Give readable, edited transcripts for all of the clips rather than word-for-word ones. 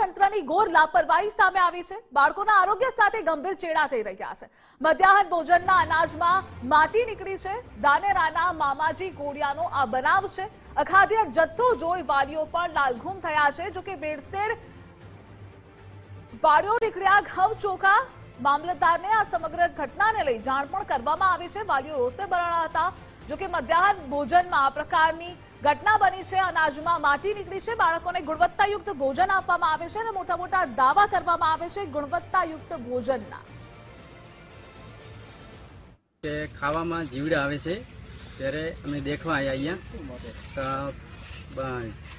તંત્રની ઘોર લાપરવાહી સામે આવી છે। બાળકોના આરોગ્ય સાથે ગંભીર ચેડા થઈ રહ્યા છે। મધ્યાહન ભોજનના અનાજમાં માટી નીકળી છે। ધાનેરાના મામાજી કોડિયાનો આ બનાવ છે। અખાદ્ય જથ્થો જોઈ વાલીઓ પણ લાલઘૂમ થયા છે। જો કે બેડસેડ વાળીઓ નીકળ્યા ઘઉં ચોખા। મામલતદારને આ સમગ્ર ઘટનાને લઈ જાણ પણ કરવામાં આવી છે। વાલીઓ રોષે ભરાયા હતા। જો કે મધ્યાહન ભોજનમાં આ પ્રકારની ઘટના બની છે। અનાજમાં માટી નીકળી છે। બાળકોને ગુણવત્તાયુક્ત ભોજન આપવામાં આવે છે અને મોટા મોટા દાવા કરવામાં આવે છે ગુણવત્તાયુક્ત ભોજનના। કે ખાવામાં જીવડા આવે છે ત્યારે અમે દેખવા આવ્યા અહીંયા તો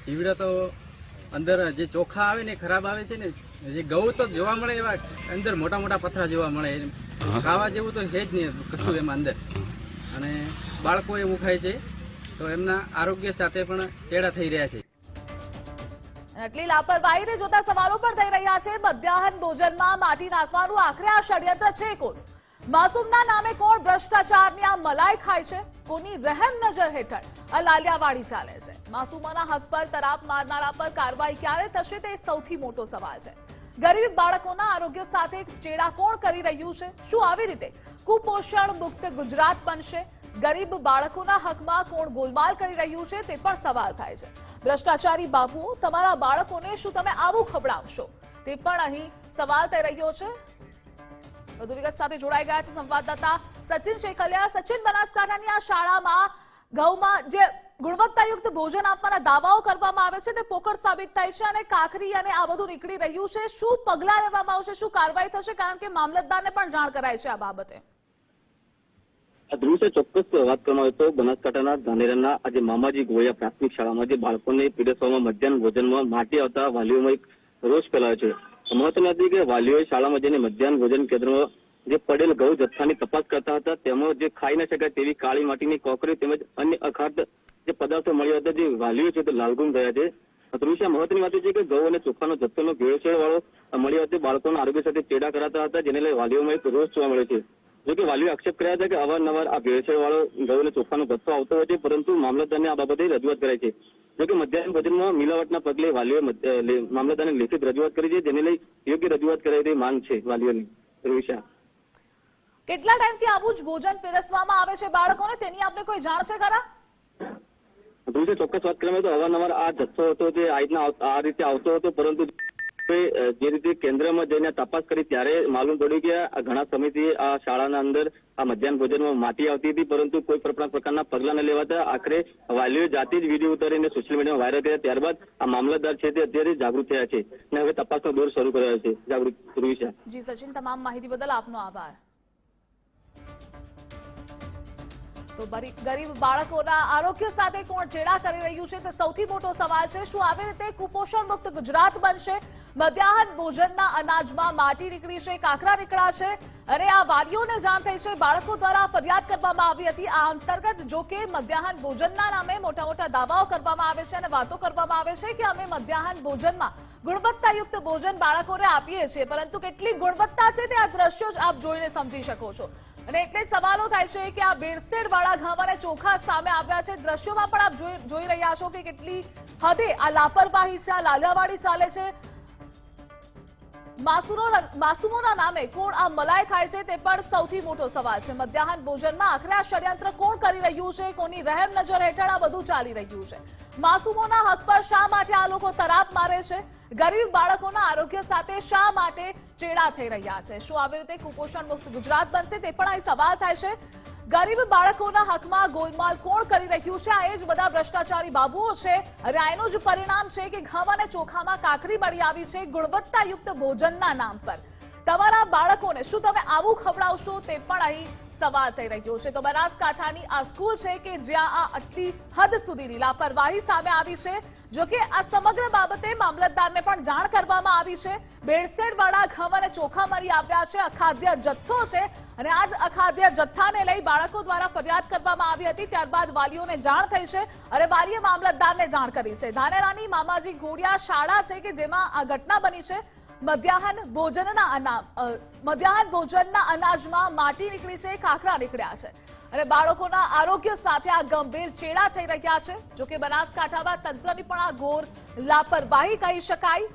જીવડા તો અંદર જે ચોખા આવે ને ખરાબ આવે છે ને, જે ઘઉં તો જોવા મળે એવા અંદર મોટા મોટા પથરા જોવા મળે, ખાવા જેવું તો છે જ નહીં કશું એમાં અંદર। અને બાળકો એવું ખાય છે તો એમના આરોગ્ય સાથે પણ ચેડા થઈ રહ્યા છે। આટલી લાપરવાહીને જોતા સવાલો પણ થઈ રહ્યા છે। મધ્યાહન ભોજનમાં માટી નાખવાનું આખરે આ ષડયંત્ર છે કોણ? માસૂમના નામે કોણ ભ્રષ્ટાચારની આ મલાઈ ખાય છે? કોની રહેમ નજર હેઠળ આ લાલિયાવાડી ચાલે છે? માસૂમોના હક પર તરાપ મારનારા પર કાર્યવાહી ક્યારે થશે તે સૌથી મોટો સવાલ છે। ગરીબ બાળકોના આરોગ્ય સાથે ચેડા કોણ કરી રહ્યું છે? શું આવી રીતે કુપોષણ મુક્ત ગુજરાત બનશે? ગરીબ બાળકોના હકમાં કોણ ગોલમાલ કરી રહ્યું છે તે પણ સવાલ થાય છે। ભ્રષ્ટાચારી બાપુઓ, તમારા બાળકોને શું તમે આવું ખવડાવશો? તે પણ અહીં સવાલ થઈ રહ્યો છે। વધુ વિગત સાથે જોડાઈ ગયા છે સંવાદદાતા સચિન શેખલિયા। સચિન, બનાસકાંઠાની આ શાળામાં ઘઉંમાં જે ગુણવત્તાયુક્ત ભોજન આપવાના દાવાઓ કરવામાં આવે છે તે પોકળ સાબિત થાય છે અને કાકરી અને આ બધું નીકળી રહ્યું છે। શું પગલાં લેવામાં આવશે? શું કાર્યવાહી થશે? કારણ કે મામલતદારને પણ જાણ કરાઈ છે આ બાબતે। ધ્રુવ, ચોક્કસ વાત કરવામાં આવે તો બનાસકાંઠાના ધાનેરાના આજે મામાજી ગોળિયા પ્રાથમિક શાળામાં જે બાળકોને પીરસવામાં મધ્યાહન ભોજનમાં માટી આવતા વાલીઓમાં એક રોષ ફેલાયો છે। મહત્વનું હતું કે વાલીઓએ શાળામાં જઈને મધ્યાહન ભોજન કેન્દ્રમાં જે પડેલ ઘઉં જથ્થાની તપાસ કરતા હતા તેમાં જે ખાઈ ન શકાય તેવી કાળી માટીની કોકરી તેમજ અન્ય અખાદ્ય જે પદાર્થો મળ્યા હતા, જે વાલીઓ છે તે લાલઘૂમ થયા છે। ધ્રુવ, મહત્વની વાત છે કે ઘઉં અને ચોખાનો જથ્થોનો ભેળસેળ વાળો મળ્યો હતો। બાળકોના આરોગ્ય સાથે ચેડા કરાતા હતા, જેને લઈ વાલીઓમાં એક રોષ જોવા મળે છે। જોકે વાલીઓ આક્ષેપ કર્યા હતા કે અવારનવાર આ ભેળસેળ વાળો ઘઉં અને ચોખાનો જથ્થો આવતો હોય છે, પરંતુ મામલતદારને આ બાબતે રજૂઆત કરાઈ છે। જોકે મધ્યાહન ભોજનમાં મિલાવટના પગલે વાલીઓએ મામલતદારને લેખિત રજૂઆત કરી છે, જેને લઈ યોગ્ય રજૂઆત કરાય તેવી માંગ છે વાલીઓની। રોહિશા, કેટલા ટાઈમથી આવું જ ભોજન પીરસવામાં આવે છે બાળકોને, તેની આપને કોઈ જાણ છે ખરા? ધ્રુવ, ચોક્કસ વાત કરવામાં તો અવારનવાર આ જથ્થો હતો જે આ રીતે આવતો હતો, પરંતુ જે રીતે કેન્દ્રમાં જઈને તપાસ કરી ત્યારે માલુમ પડ્યું કે ઘણા સમયથી આ શાળાના અંદર આ મધ્યાહન ભોજનમાં માટી આવતી હતી, પરંતુ કોઈ પ્રકારના પગલાં ન લેવાતા આખરે વાલીઓએ જાતે જ વિડીયો ઉતારીને સોશિયલ મીડિયામાં વાયરલ કર્યા। ત્યારબાદ આ મામલતદાર છે તે અત્યારે જાગૃત થયા છે અને હવે તપાસનો દોર શરૂ કર્યો છે। જાગૃત રૂવિશા। જી સચિન, તમામ માહિતી બદલ આપનો આભાર। તો ગરીબ બાળકોના આરોગ્ય સાથે કોણ ચેડા કરી રહ્યું છે તે સૌથી મોટો સવાલ છે। શું આવી રીતે કુપોષણ મુક્ત ગુજરાત બનશે? મધ્યાહન ભોજનના અનાજમાં માટી નીકળી છે, કાકરા નીકળ્યા છે અને આ વાલીઓને જાણ થઈ છે। બાળકો દ્વારા ફરિયાદ કરવામાં આવી હતી। આ અંતર્ગત જો કે મધ્યાહન ભોજનના નામે મોટા મોટા દાવાઓ કરવામાં આવે છે અને વાતો કરવામાં આવે છે કે અમે મધ્યાહન ભોજનમાં ગુણવત્તાયુક્ત ભોજન બાળકોને આપીએ છીએ, પરંતુ કેટલી ગુણવત્તા છે તે આ દ્રશ્યો જ આપ જોઈને સમજી શકો છો। અને એટલે જ સવાલો થાય છે કે આ ભેળસેળ વાળા ઘઉં અને ચોખા સામે આવ્યા છે। દ્રશ્યોમાં પણ આપ જોઈ રહ્યા છો કે કેટલી હદે આ લાપરવાહી છે, આ લાલિયાવાડી ચાલે છે। માસૂમોના નામે કોણ આ મલાઈ ખાય છે તે પણ સૌથી મોટો સવાલ છે। મધ્યાહન ભોજનમાં આખરે આ ષડયંત્ર કોણ કરી રહ્યું છે? કોની રહેમ નજર હેઠળ આ બધું ચાલી રહ્યું છે? માસૂમોના હક પર શા માટે આ લોકો તરાપ મારે છે? ગરીબ બાળકોના આરોગ્ય સાથે શા માટે ચેડા થઈ રહ્યા છે? શું આવી રીતે કુપોષણ મુક્ત ગુજરાત બનશે તે પણ અહીં સવાલ થાય છે। ગરીબ બાળકોના હકમાં ગોલમાલ કોણ કરી રહ્યું છે? આ એ જ બધા ભ્રષ્ટાચારી બાબુઓ છે અને એનું જ પરિણામ છે કે ઘઉં અને ચોખામાં કાકરી મળી આવી છે ગુણવત્તાયુક્ત ભોજનના નામ પર। તમારા બાળકોને શું તમે આવું ખવડાવશો તે પણ અહીં સવાલ થઈ રહ્યો છે। તો બનાસકાંઠાની આ સ્કૂલ છે કે જ્યાં આ આટલી હદ સુધીની લાપરવાહી સામે આવી છે। જો કે આ સમગ્ર બાબતે મામલતદારને પણ જાણ કરવામાં આવી છે। ભેળસેળ વાળા ઘઉં અને ચોખા મળી આવ્યા છે, અખાદ્ય જથ્થો છે અને આ જ અખાદ્ય જથ્થાને લઈ બાળકો દ્વારા ફરિયાદ કરવામાં આવી હતી। ત્યારબાદ વાલીઓને જાણ થઈ છે અને વાલીએ મામલતદારને જાણ કરી છે। ધાનેરાની મામાજી ગોળિયા શાળા છે કે જેમાં આ ઘટના બની છે। મધ્યાહન ભોજનના અનાજમાં માટી નીકળી છે, ખાખરા નીકળ્યા છે અને બાળકોના આરોગ્ય સાથે આ ગંભીર ચેડા થઈ રહ્યા છે। જો કે બનાસકાંઠામાં તંત્રની પણ આ ઘોર લાપરવાહી કહી શકાય।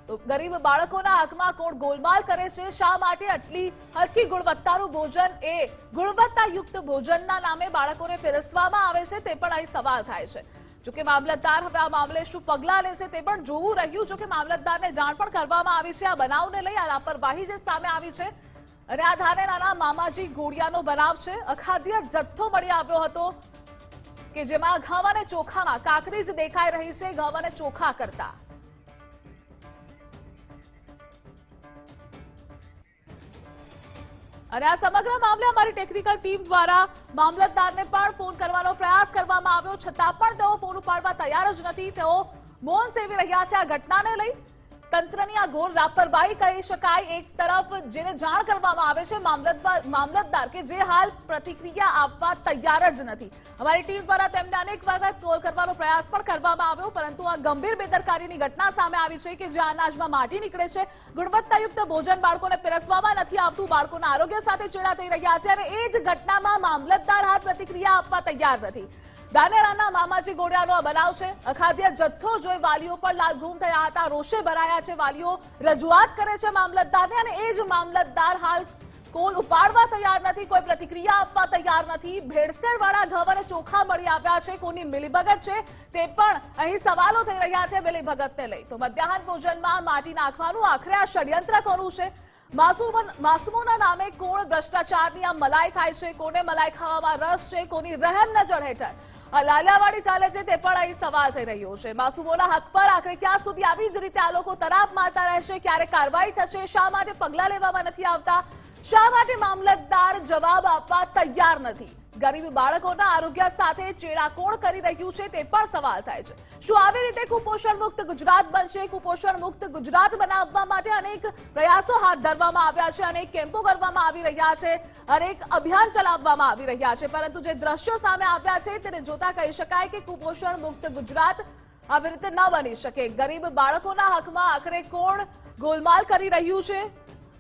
તો ગરીબ બાળકોના હકમાં કોણ ગોલમાલ કરે છે? શા માટે આટલી હલકી ગુણવત્તાનું ભોજન એ ગુણવત્તાયુક્ત ભોજનના નામે બાળકોને પીરસવામાં આવે છે તે પણ અહીં સવાલ થાય છે। જોકે મામલતદાર હવે આ મામલે શું પગલાં લે છે તે પણ જોવું રહ્યું। જોકે મામલતદારને જાણ પણ કરવામાં આવી છે આ બનાવને લઈ, આ લાપરવાહી જે સામે આવી છે। અને આ ધાનેરાના મામાજી ગોળિયાનો બનાવ છે। અખાદ્ય જથ્થો મળી આવ્યો હતો કે જેમાં ઘઉં અને ચોખામાં કાકરી જ દેખાઈ રહી છે, ઘઉં અને ચોખા કરતા। અને આ સમગ્ર મામલે અમારી ટેકનિકલ ટીમ દ્વારા મામલતદારને પણ ફોન કરવાનો પ્રયાસ કરવામાં આવ્યો, છતાં પણ તેઓ ફોન ઉપાડવા તૈયાર જ નથી। તેઓ મૌન સેવી રહ્યા છે આ ઘટનાને લઈ। તંત્રની આ ઘોર લાપરવાહી કહી શકાય। એક તરફ જેને જાણ કરવામાં આવે છે મામલતદાર કે જે હાલ પ્રતિક્રિયા આપવા તૈયાર જ નથી। અમારી ટીમ દ્વારા તેમને અનેક વખત કોલ કરવાનો પ્રયાસ પણ કરવામાં આવ્યો, પરંતુ આ ગંભીર બેદરકારીની ઘટના સામે આવી છે કે જ્યાં અનાજમાં માટી નીકળે છે, ગુણવત્તાયુક્ત ભોજન બાળકોને પીરસવામાં નથી આવતું, બાળકોના આરોગ્ય સાથે ચેડા થઈ રહ્યા છે, અને એ જ ઘટનામાં મામલતદાર હાલ પ્રતિક્રિયા આપવા તૈયાર નથી। ધાનેરાના મામાજી ગોળિયાનો આ બનાવ છે। અખાદ્ય જથ્થો જોઈ વાલીઓ પણ લાલઘૂમ થયા હતા, રોષે ભરાયા છે। વાલીઓ રજૂઆત કરે છે મામલતદારને, અને એ જ મામલતદાર હાલ કોલ ઉપાડવા તૈયાર નથી, કોઈ પ્રતિક્રિયા આપવા તૈયાર નથી। ભેળસેળવાળા ઘઉં અને ચોખા મળી આવ્યા છે, કોની મિલીભગત છે તે પણ અહીં સવાલો થઈ રહ્યા છે મિલીભગતને લઈ। તો મધ્યાહન ભોજનમાં માટી નાખવાનું આખરે આ ષડયંત્ર કોનું છે? માસૂમોના નામે કોણ ભ્રષ્ટાચારની આ મલાઈ ખાય છે? કોને મલાઈ ખાવામાં રસ છે? કોની રહેમ નજર હેઠળ આ લાલિયાવાડી ચાલે છે તે પણ અહીં સવાલ થઈ રહ્યો છે। માસૂમોના હક પર આખરે ક્યાં સુધી આવી જ રીતે આ લોકો તરાપ મારતા રહેશે? ક્યારે કાર્યવાહી થશે? શા માટે પગલાં લેવામાં નથી આવતા? શા માટે મામલતદાર જવાબ આપવા તૈયાર નથી? ગરીબ બાળકોના આરોગ્ય સાથે ચેડા કોણ કરી રહ્યું છે તે પણ સવાલ થાય છે। શું આવી રીતે કુપોષણ મુક્ત ગુજરાત બનશે? કુપોષણ મુક્ત ગુજરાત બનાવવા માટે અનેક પ્રયાસો હાથ ધરવામાં આવ્યા છે, અનેક કેમ્પો કરવામાં આવી રહ્યા છે, અનેક અભિયાન ચલાવવામાં આવી રહ્યા છે, પરંતુ જે દ્રશ્યો સામે આવ્યા છે તેને જોતા કહી શકાય કે કુપોષણ મુક્ત ગુજરાત આવી રીતે ન બની શકે। ગરીબ બાળકોના હકમાં આખરે કોણ ગોલમાલ કરી રહ્યું છે?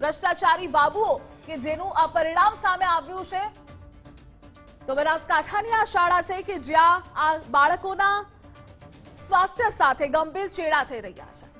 ભ્રષ્ટાચારી બાબુઓ કે જેનું આ પરિણામ સામે આવ્યું છે। તો બનાસકાંઠાની આ શાળા છે કે જ્યાં આ બાળકોના સ્વાસ્થ્ય સાથે ગંભીર ચેડા થઈ રહ્યા છે।